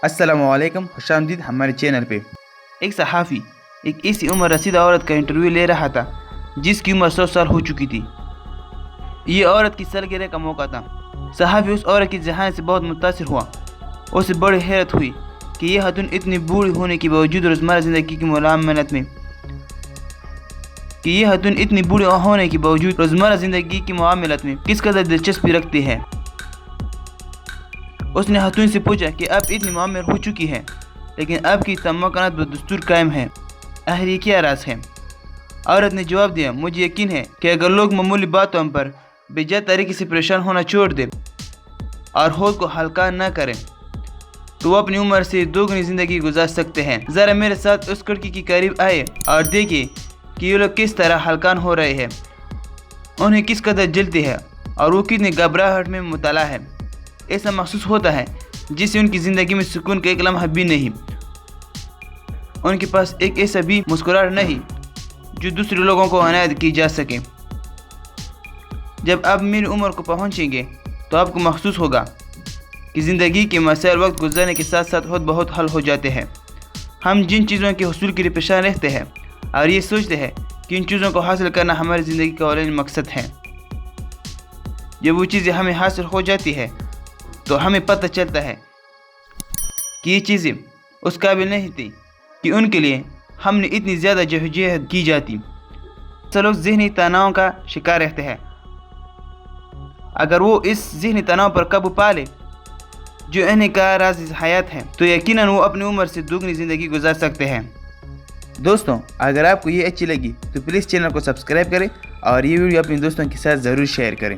अस्सलाम वालेकुम, खुशामदीद हमारे चैनल पे। एक सहाफ़ी एक ऐसी उम्र रसीदा औरत का इंटरव्यू ले रहा था जिसकी उम्र 100 साल हो चुकी थी। ये औरत की सालगिरह का मौका था। सहाफ़ी उस औरत की जहान से बहुत मुतासिर हुआ। उसे बड़ी हैरत हुई कि यह खातून इतनी बूढ़ी होने के बावजूद रोज़मर्रा ज़िंदगी की मुआमलत में किस कदर दिलचस्पी रखती है। उसने खातून से पूछा कि अब इतनी उम्र हो चुकी है लेकिन अब की तमक्कुनात व दस्तूर कायम है, आखिर ये क्या राज है। औरत ने जवाब दिया, मुझे यकीन है कि अगर लोग मामूली बातों पर बेजा तरीके से परेशान होना छोड़ दें और खुद को हल्का न करें तो वो अपनी उम्र से दोगुनी ज़िंदगी गुजार सकते हैं। ज़रा मेरे साथ उस खिड़की के करीब आए और देखिए कि ये लोग किस तरह हल्कान हो रहे हैं, उन्हें किस कदर जलती है और वो कितनी घबराहट में मुबतला है। ऐसा महसूस होता है जिससे उनकी ज़िंदगी में सुकून का एक लम्हा भी नहीं, उनके पास एक ऐसा भी मुस्कुराहट नहीं जो दूसरे लोगों को अनायत की जा सके। जब आप मेरी उम्र को पहुंचेंगे तो आपको महसूस होगा कि ज़िंदगी के मसाइल वक्त गुजरने के साथ साथ खुद बहुत हल हो जाते हैं। हम जिन चीज़ों के हुसूल के लिए परेशान रहते हैं और ये सोचते हैं कि इन चीज़ों को हासिल करना हमारी ज़िंदगी का औलिया मकसद है, जब वो चीज़ें हमें हासिल हो जाती है तो हमें पता चलता है कि ये चीज़ें उस काबिल नहीं थी कि उनके लिए हमने इतनी ज़्यादा जहद की जाती। सब लोग ज़हनी तनाव का शिकार रहते हैं। अगर वो इस ज़हनी तनाव पर काबू पा ले जो इन्हें का राज हयात है तो यकीनन वो अपनी उम्र से दोगुनी ज़िंदगी गुजार सकते हैं। दोस्तों, अगर आपको ये अच्छी लगी तो प्लीज़ चैनल को सब्सक्राइब करें और ये वीडियो अपने दोस्तों के साथ ज़रूर शेयर करें।